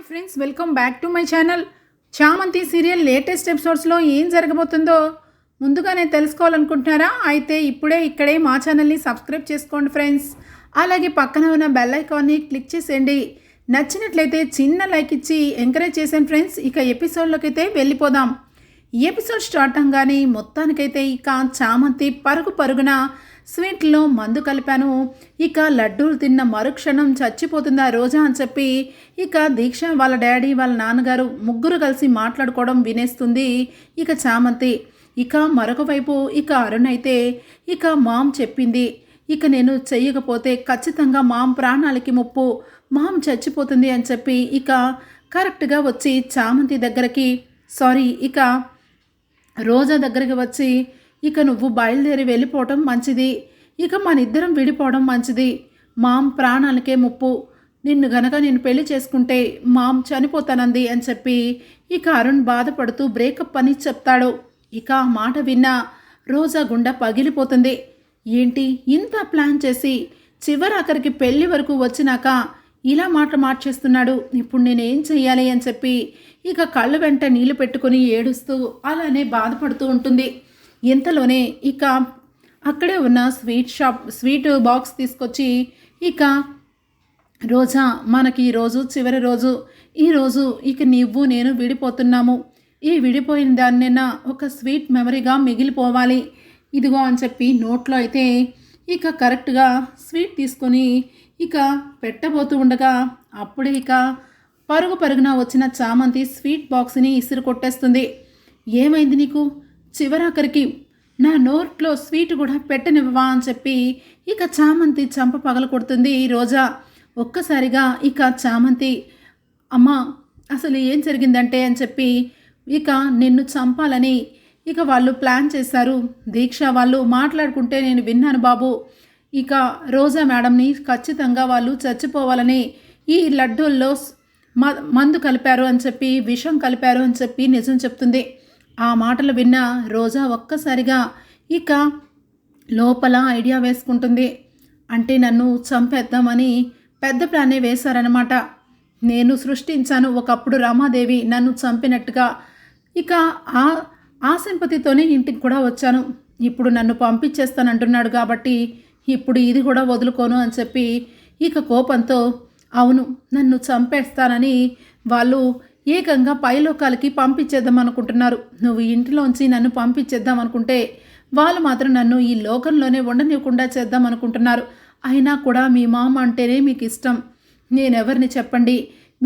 Hi friends, welcome back to my channel. చామంతి serial latest ఎపిసోడ్స్లో ఏం జరగబోతుందో ముందుగానే తెలుసుకోవాలనుకుంటున్నారా? అయితే ఇప్పుడే ఇక్కడే మా ఛానల్ని సబ్స్క్రైబ్ చేసుకోండి ఫ్రెండ్స్. అలాగే పక్కన ఉన్న బెల్ ఐకాన్ని క్లిక్ చేసేయండి. నచ్చినట్లయితే చిన్న లైక్ ఇచ్చి ఎంకరేజ్ చేసాను ఫ్రెండ్స్. ఇక ఎపిసోడ్లోకి అయితే వెళ్ళిపోదాం. ఈ ఎపిసోడ్ స్టార్ట్ అవగానే మొత్తానికైతే ఇక చామంతి పరుగున స్వీట్లో మందు కలిపాను, ఇక లడ్డూలు తిన్న మరుక్షణం చచ్చిపోతుందా రోజా అని చెప్పి ఇక దీక్ష వాళ్ళ డాడీ వాళ్ళ నాన్నగారు ముగ్గురు కలిసి మాట్లాడుకోవడం వినేస్తుంది ఇక చామంతి. ఇక మరొక వైపు ఇక అరుణ్ అయితే ఇక మామ్ చెప్పింది, ఇక నేను చెయ్యకపోతే ఖచ్చితంగా మామ్ ప్రాణాలకి ముప్పు, మామ్ చచ్చిపోతుంది అని చెప్పి ఇక కరెక్ట్గా వచ్చి చామంతి దగ్గరికి ఇక రోజా దగ్గరికి వచ్చి ఇక నువ్వు బయలుదేరి వెళ్ళిపోవటం మంచిది, ఇక మనిద్దరం విడిపోవడం మంచిది, మామ్ ప్రాణాలకే ముప్పు, నిన్ను గనక నేను పెళ్లి చేసుకుంటే మామ్ చనిపోతానంది అని చెప్పి ఇక అరుణ్ బాధపడుతూ బ్రేకప్ అని చెప్తాడు. ఇక ఆ మాట విన్న రోజా గుండె పగిలిపోతుంది. ఏంటి ఇంత ప్లాన్ చేసి చివరాఖరికి పెళ్లి వరకు వచ్చినాక ఇలా మార్చేస్తున్నాడు, ఇప్పుడు నేనేం చెయ్యాలి అని చెప్పి ఇక కళ్ళ వెంట నీళ్లు పెట్టుకుని ఏడుస్తూ అలానే బాధపడుతూ ఉంటుంది. ఇంతలోనే ఇక అక్కడే ఉన్న స్వీట్ బాక్స్ తీసుకొచ్చి ఇక రోజా మనకి ఈరోజు చివరి రోజు, ఈరోజు ఇక నువ్వు నేను విడిపోతున్నాము, ఈ విడిపోయిన దాన్నైనా ఒక స్వీట్ మెమరీగా మిగిలిపోవాలి, ఇదిగో అని చెప్పి నోట్లో అయితే ఇక కరెక్ట్గా స్వీట్ తీసుకొని ఇక పెట్టబోతూ ఉండగా అప్పుడే ఇక పరుగున వచ్చిన చామంతి స్వీట్ బాక్స్ని ఇసురు కొట్టేస్తుంది. ఏమైంది నీకు, చివరాఖరికి నా నోట్లో స్వీట్ కూడా పెట్టనివ్వవా అని చెప్పి ఇక చామంతి చంప పగల కొడుతుంది రోజా. ఒక్కసారిగా ఇక చామంతి అమ్మా అసలు ఏం జరిగిందంటే అని చెప్పి ఇక నిన్ను చంపాలని ఇక వాళ్ళు ప్లాన్ చేశారు, దీక్ష వాళ్ళు మాట్లాడుకుంటే నేను విన్నాను బాబు, ఇక రోజా మేడంని ఖచ్చితంగా వాళ్ళు చచ్చిపోవాలని ఈ లడ్డూల్లో మందు కలిపారు అని చెప్పి విషం కలిపారు అని చెప్పి నిజం చెప్తుంది. ఆ మాటలు విన్న రోజా ఒక్కసారిగా ఇక లోపల ఐడియా వేసుకుంటుంది. అంటే నన్ను చంపేద్దామని పెద్ద ప్లానే వేశారనమాట, నేను సృష్టించాను ఒకప్పుడు రమాదేవి నన్ను చంపినట్టుగా, ఇక ఆ సింపతితోనే ఇంటికి కూడా వచ్చాను, ఇప్పుడు నన్ను పంపించేస్తానంటున్నాడు కాబట్టి ఇప్పుడు ఇది కూడా వదులుకోను అని చెప్పి ఇక కోపంతో అవును నన్ను చంపేస్తానని వాళ్ళు ఏకంగా పైలోకాలకి పంపించేద్దాం అనుకుంటున్నారు, నువ్వు ఇంటిలోంచి నన్ను పంపించేద్దాం అనుకుంటే వాళ్ళు మాత్రం నన్ను ఈ లోకంలోనే ఉండనివ్వకుండా చేద్దాం అనుకుంటున్నారు, అయినా కూడా మీ మామ అంటేనే మీకు ఇష్టం, నేనెవరిని చెప్పండి,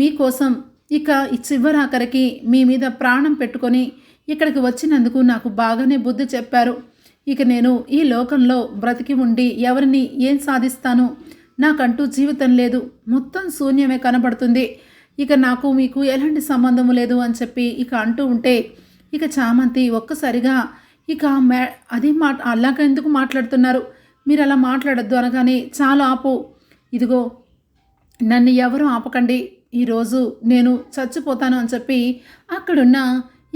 మీకోసం ఇక ఈ చివరాఖరికి మీ మీద ప్రాణం పెట్టుకొని ఇక్కడికి వచ్చినందుకు నాకు బాగానే బుద్ధి చెప్పారు, ఇక నేను ఈ లోకంలో బ్రతికి ఉండి ఎవరిని ఏం సాధిస్తాను, నాకంటూ జీవితం లేదు, మొత్తం శూన్యమే కనబడుతుంది, ఇక నాకు మీకు ఎలాంటి సంబంధము లేదు అని చెప్పి ఇక అంటూ ఉంటే ఇక చామంతి ఒక్కసారిగా ఇక అది అలాగ ఎందుకు మాట్లాడుతున్నారు, మీరు అలా మాట్లాడద్దు అనగానే చాలా ఆపు, ఇదిగో నన్ను ఎవరు ఆపకండి, ఈరోజు నేను చచ్చిపోతాను అని చెప్పి అక్కడున్న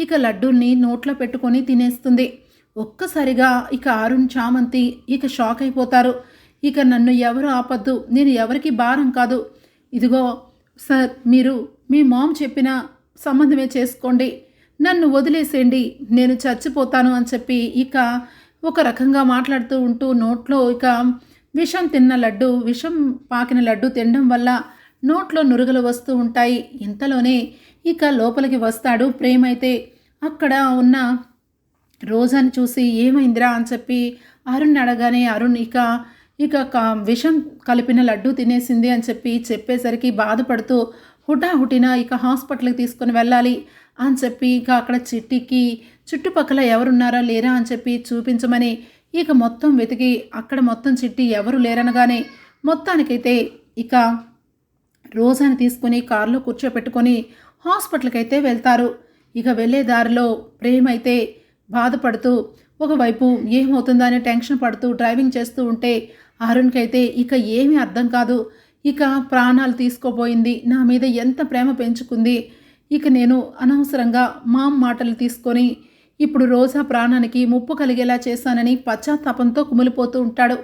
ఇక లడ్డూల్ని నోట్లో పెట్టుకొని తినేస్తుంది. ఒక్కసారిగా ఇక అరుణ్ చామంతి ఇక షాక్ అయిపోతారు. ఇక నన్ను ఎవరు ఆపద్దు, నేను ఎవరికి భారం కాదు, ఇదిగో సార్ మీరు మీ మామ్ చెప్పిన సంబంధమే చేసుకోండి, నన్ను వదిలేసేయండి, నేను చచ్చిపోతాను అని చెప్పి ఇక ఒక రకంగా మాట్లాడుతూ ఉంటూ నోట్లో ఇక విషం పాకిన లడ్డు తినడం వల్ల నోట్లో నురుగలు వస్తూ ఉంటాయి. ఇంతలోనే ఇక లోపలికి వస్తాడు ప్రేమ్. అయితే అక్కడ ఉన్న రోజాని చూసి ఏమైందిరా అని చెప్పి అరుణ్ అడగానే అరుణ్ ఇక విషం కలిపిన లడ్డు తినేసింది అని చెప్పి చెప్పేసరికి బాధపడుతూ హుటాహుటిన ఇక హాస్పిటల్కి తీసుకొని వెళ్ళాలి అని చెప్పి ఇక అక్కడ చిట్టికి చుట్టుపక్కల ఎవరున్నారా లేరా అని చెప్పి చూపించమని ఇక మొత్తం వెతికి అక్కడ మొత్తం చిట్టి ఎవరు లేరనగానే మొత్తానికైతే ఇక రోజాని తీసుకొని కారులో కూర్చోపెట్టుకొని హాస్పిటల్కి అయితే వెళ్తారు. ఇక వెళ్ళే దారిలో ప్రేమ్ అయితే బాధపడుతూ ఒకవైపు ఏమవుతుందా అని టెన్షన్ పడుతూ డ్రైవింగ్ చేస్తూ ఉంటే అరుణ్కి అయితే ఇక ఏమీ అర్థం కాదు, ఇక ప్రాణాలు తీసుకోపోయింది, నా మీద ఎంత ప్రేమ పెంచుకుంది, ఇక నేను అనవసరంగా మామ్ మాటలు తీసుకొని ఇప్పుడు రోజా ప్రాణానికి ముప్పు కలిగేలా చేశానని పశ్చాత్తాపంతో కుమిలిపోతూ ఉంటాడు.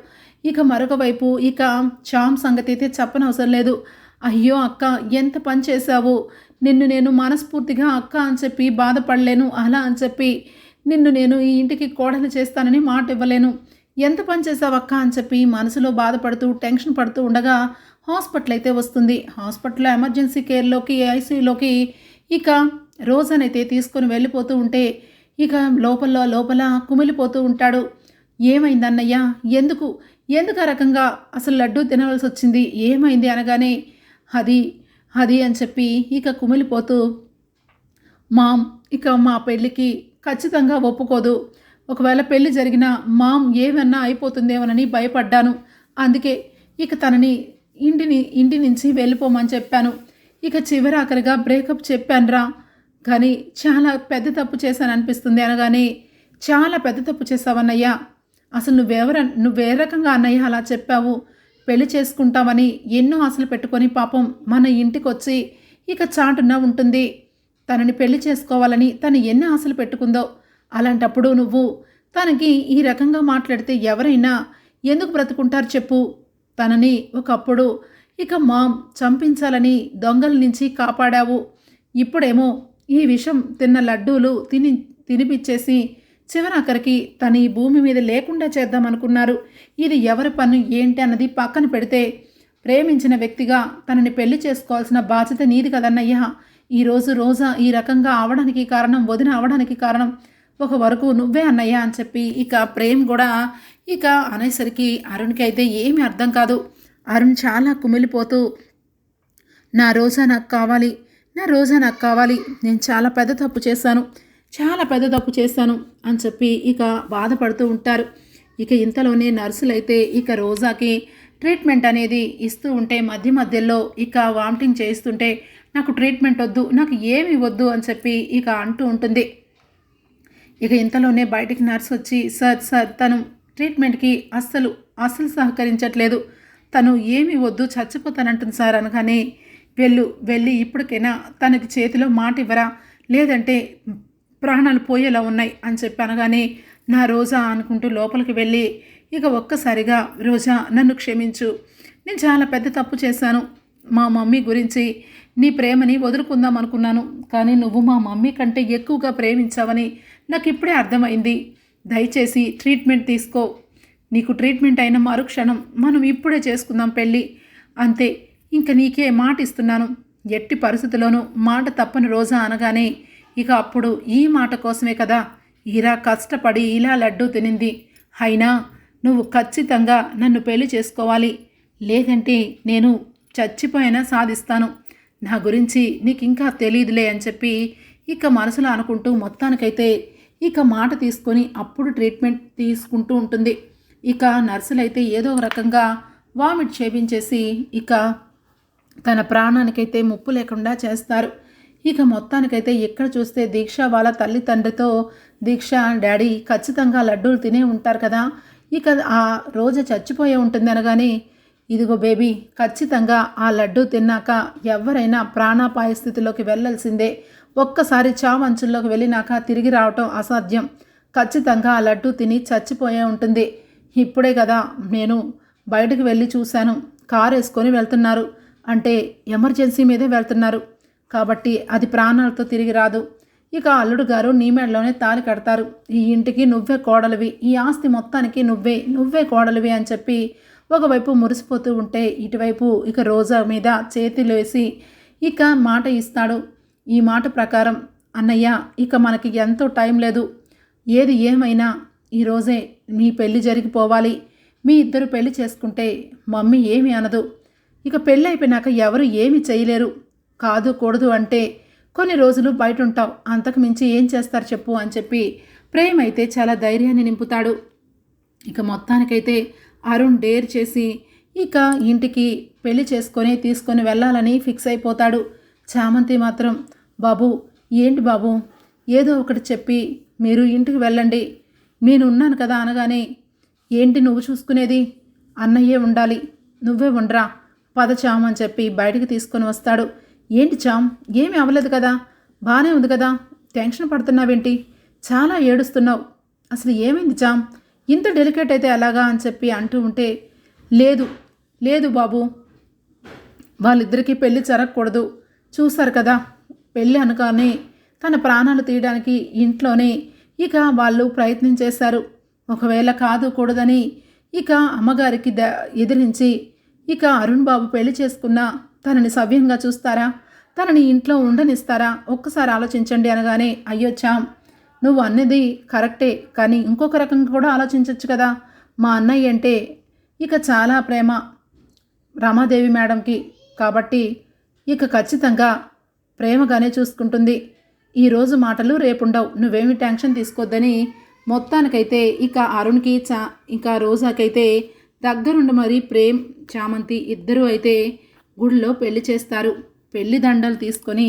ఇక మరొక వైపు ఇక శ్యామ్ సంగతి అయితే చెప్పనవసరం లేదు, అయ్యో అక్క, ఎంత పని చేశావు, నిన్ను నేను మనస్ఫూర్తిగా అక్క అని చెప్పి బాధపడలేను, అలా అని చెప్పి నిన్ను నేను ఈ ఇంటికి కోడలు చేస్తానని మాట ఇవ్వలేను, ఎంత పని చేసావు అక్క అని చెప్పి మనసులో బాధపడుతూ టెన్షన్ పడుతూ ఉండగా హాస్పిటల్ అయితే వస్తుంది. హాస్పిటల్లో ఎమర్జెన్సీ కేర్లోకి ఐసీయూలోకి ఇక రోజనైతే తీసుకొని వెళ్ళిపోతూ ఉంటే ఇక లోపల లోపల కుమిలిపోతూ ఉంటాడు. ఏమైంది అన్నయ్య, ఎందుకు ఎందుకు ఆ రకంగా అసలు లడ్డూ తినవలసి వచ్చింది, ఏమైంది అనగానే అది అది అని చెప్పి ఇక కుమిలిపోతూ, మామ్ ఇక మా పెళ్ళికి ఖచ్చితంగా ఒప్పుకోదు, ఒకవేళ పెళ్లి జరిగినా మామ్ ఏమన్నా అయిపోతుందేమోనని భయపడ్డాను, అందుకే ఇక తనని ఇంటి నుంచి వెళ్ళిపోమని చెప్పాను, ఇక చివరాఖరిగా బ్రేకప్ చెప్పానురా, కానీ చాలా పెద్ద తప్పు చేశాను అనిపిస్తుంది అనగానే చాలా పెద్ద తప్పు చేశావన్నయ్య, అసలు నువ్వే రకంగా అన్నయ్య అలా చెప్పావు, పెళ్లి చేసుకుంటామని ఎన్నో ఆశలు పెట్టుకొని పాపం మన ఇంటికి వచ్చి ఇక చాటున ఉంటుంది, తనని పెళ్లి చేసుకోవాలని తను ఎన్ని ఆశలు పెట్టుకుందో, అలాంటప్పుడు నువ్వు తనకి ఈ రకంగా మాట్లాడితే ఎవరైనా ఎందుకు బ్రతుకుంటారు చెప్పు, తనని ఒకప్పుడు ఇక మామ్ చంపించాలని దొంగల నుంచి కాపాడావు, ఇప్పుడేమో ఈ విషం తిన్న లడ్డూలు తినిపిచ్చేసి చివరాఖరికి తన ఈ భూమి మీద లేకుండా చేద్దామనుకున్నారు, ఇది ఎవరి పని ఏంటి అన్నది పక్కన పెడితే ప్రేమించిన వ్యక్తిగా తనని పెళ్లి చేసుకోవాల్సిన బాధ్యత నీది కదన్నయ్యా, ఈరోజు రోజా ఈ రకంగా అవడానికి కారణం, వదిన అవడానికి కారణం ఒక వరకు నువ్వే అన్నయ్య అని చెప్పి ఇక ప్రేమ్ కూడా ఇక అనేసరికి అరుణ్కి అయితే ఏమీ అర్థం కాదు. అరుణ్ చాలా కుమిలిపోతూ, నా రోజా నాకు కావాలి, నా రోజా నాకు కావాలి, నేను చాలా పెద్ద తప్పు చేశాను అని చెప్పి ఇక బాధపడుతూ ఉంటారు. ఇక ఇంతలోనే నర్సులైతే ఇక రోజాకి ట్రీట్మెంట్ అనేది ఇస్తూ ఉంటే మధ్య మధ్యలో ఇక వామిటింగ్ చేస్తుంటే నాకు ట్రీట్మెంట్ వద్దు, నాకు ఏమి వద్దు అని చెప్పి ఇక అంటూ ఉంటుంది. ఇక ఇంతలోనే బయటికి నర్స్ వచ్చి సార్ తను ట్రీట్మెంట్కి అస్సలు సహకరించట్లేదు, తను ఏమి వద్దు చచ్చిపోతానంటుంది సార్ అనగానే వెళ్ళి ఇప్పటికైనా తనకి చేతిలో మాట ఇవ్వరా, లేదంటే ప్రాణాలు పోయేలా ఉన్నాయి అని చెప్పి అనగానే నా రోజా అనుకుంటూ లోపలికి వెళ్ళి ఇక ఒక్కసారిగా రోజా నన్ను క్షమించు, నేను చాలా పెద్ద తప్పు చేశాను, మా మమ్మీ గురించి నీ ప్రేమని వదులుకుందాం అనుకున్నాను, కానీ నువ్వు మా మమ్మీ కంటే ఎక్కువగా ప్రేమించావని నాకు ఇప్పుడే అర్థమైంది, దయచేసి ట్రీట్మెంట్ తీసుకో, నీకు ట్రీట్మెంట్ అయిన మరుక్షణం మనం ఇప్పుడే చేసుకుందాం పెళ్ళి, అంతే, ఇంక నీకే మాట ఇస్తున్నాను, ఎట్టి పరిస్థితుల్లోనూ మాట తప్పని రోజా అనగానే ఇక అప్పుడు ఈ మాట కోసమే కదా ఈరా కష్టపడి ఇలా లడ్డూ తినింది, అయినా నువ్వు ఖచ్చితంగా నన్ను పెళ్లి చేసుకోవాలి, లేదంటే నేను చచ్చిపోయినా సాధిస్తాను, నా గురించి నీకు ఇంకా తెలియదులే అని చెప్పి ఇక మనసులో అనుకుంటూ మొత్తానికైతే ఇక మాట తీసుకొని అప్పుడు ట్రీట్మెంట్ తీసుకుంటూ ఉంటుంది. ఇక నర్సులైతే ఏదో ఒక రకంగా వామిట్ చేపించేసి ఇక తన ప్రాణానికైతే ముప్పు లేకుండా చేస్తారు. ఇక మొత్తానికైతే ఎక్కడ చూస్తే దీక్ష వాళ్ళ తల్లిదండ్రితో దీక్ష డాడీ ఖచ్చితంగా లడ్డూలు తినే ఉంటారు కదా, ఇక ఆ రోజు చచ్చిపోయే ఉంటుంది అనగానే ఇదిగో బేబీ, ఖచ్చితంగా ఆ లడ్డూ తిన్నాక ఎవరైనా ప్రాణాపాయ స్థితిలోకి వెళ్ళాల్సిందే, ఒక్కసారి చావంచుల్లోకి వెళ్ళినాక తిరిగి రావటం అసాధ్యం, ఖచ్చితంగా ఆ లడ్డూ తిని చచ్చిపోయే ఉంటుంది, ఇప్పుడే కదా నేను బయటకు వెళ్ళి చూశాను, కారు వేసుకొని వెళ్తున్నారు, అంటే ఎమర్జెన్సీ మీదే వెళ్తున్నారు కాబట్టి అది ప్రాణాలతో తిరిగి రాదు, ఇక అల్లుడు గారు నీ మెడలోనే తాళి కడతారు, ఈ ఇంటికి నువ్వే కోడలివి, ఈ ఆస్తి మొత్తానికి నువ్వే కోడలివి అని చెప్పి ఒకవైపు మురిసిపోతూ ఉంటే ఇటువైపు ఇక రోజా మీద చేతులు వేసి ఇక మాట ఇస్తాడు. ఈ మాట ప్రకారం అన్నయ్య, ఇక మనకి ఎంతో టైం లేదు, ఏది ఏమైనా ఈరోజే మీ పెళ్ళి జరిగిపోవాలి, మీ ఇద్దరు పెళ్లి చేసుకుంటే మమ్మీ ఏమి అనదు, ఇక పెళ్ళి అయిపోయినాక ఎవరు ఏమి చేయలేరు, కాదు కూడదు అంటే కొన్ని రోజులు బయట ఉంటావు, అంతకు మించి ఏం చేస్తారు చెప్పు అని చెప్పి ప్రేమ్ అయితే చాలా ధైర్యాన్ని నింపుతాడు. ఇక మొత్తానికైతే అరుణ్ డేర్ చేసి ఇక ఇంటికి పెళ్లి తీసుకొని వెళ్ళాలని ఫిక్స్ అయిపోతాడు. చామంతి మాత్రం బాబు ఏంటి బాబు, ఏదో ఒకటి చెప్పి మీరు ఇంటికి వెళ్ళండి, నేను ఉన్నాను కదా అనగానే ఏంటి నువ్వు చూసుకునేది, అన్నయ్యే ఉండాలి, నువ్వే ఉండరా, పద చామ్ అని చెప్పి బయటికి తీసుకొని వస్తాడు. ఏంటి చామ్, ఏమీ అవ్వలేదు కదా, బాగానే ఉంది కదా, టెన్షన్ పడుతున్నావేంటి, చాలా ఏడుస్తున్నావు, అసలు ఏమైంది చామ్, ఇంత డెలికేట్ అయితే అలాగా అని చెప్పి అంటూ ఉంటే లేదు బాబు, వాళ్ళిద్దరికీ పెళ్లి జరగకూడదు. చూశారు కదా, పెళ్ళి అనగానే తన ప్రాణాలు తీయడానికి ఇంట్లోనే ఇక వాళ్ళు ప్రయత్నం చేశారు. ఒకవేళ కాదు కూడదని ఇక అమ్మగారికి ఎదిరించి ఇక అరుణ్ బాబు పెళ్లి చేసుకున్నా తనని సవ్యంగా చూస్తారా, తనని ఇంట్లో ఉండనిస్తారా, ఒక్కసారి ఆలోచించండి అనగానే, అయ్యో చామ్, నువ్వు అన్నది కరెక్టే, కానీ ఇంకొక రకంగా కూడా ఆలోచించవచ్చు కదా. మా అన్నయ్య అంటే ఇక చాలా ప్రేమ రమాదేవి మేడంకి, కాబట్టి ఇక ఖచ్చితంగా ప్రేమగానే చూసుకుంటుంది. ఈరోజు మాటలు రేపుండవు, నువ్వేమి టెన్షన్ తీసుకోవద్దని మొత్తానికైతే ఇక అరుణ్కి ఇంకా రోజాకైతే దగ్గరుండి మరి ప్రేమ్ చామంతి ఇద్దరూ అయితే గుడిలో పెళ్లి చేస్తారు. పెళ్లి దండలు తీసుకొని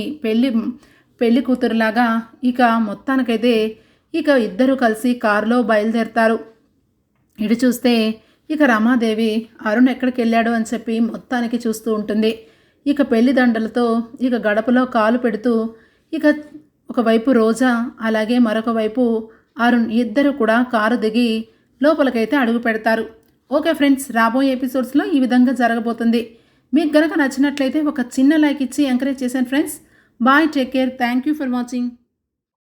పెళ్లి కూతురులాగా ఇక మొత్తానికైతే ఇక ఇద్దరు కలిసి కారులో బయలుదేరతారు. ఇటు చూస్తే ఇక రమాదేవి అరుణ్ ఎక్కడికి వెళ్ళాడు అని చెప్పి మొత్తానికి చూస్తూ ఉంటుంది. ఇక పెళ్లి దండలతో ఇక గడపలో కాలు పెడుతూ ఇక ఒకవైపు రోజా అలాగే మరొక వైపు అరుణ్ ఇద్దరు కూడా కారు దిగి లోపలికైతే అడుగు పెడతారు. ఓకే ఫ్రెండ్స్, రాబోయే ఎపిసోడ్స్లో ఈ విధంగా జరగబోతుంది. మీకు గనక నచ్చినట్లయితే ఒక చిన్న లైక్ ఇచ్చి ఎంకరేజ్ చేశాను friends. Bye, take care, thank you for watching.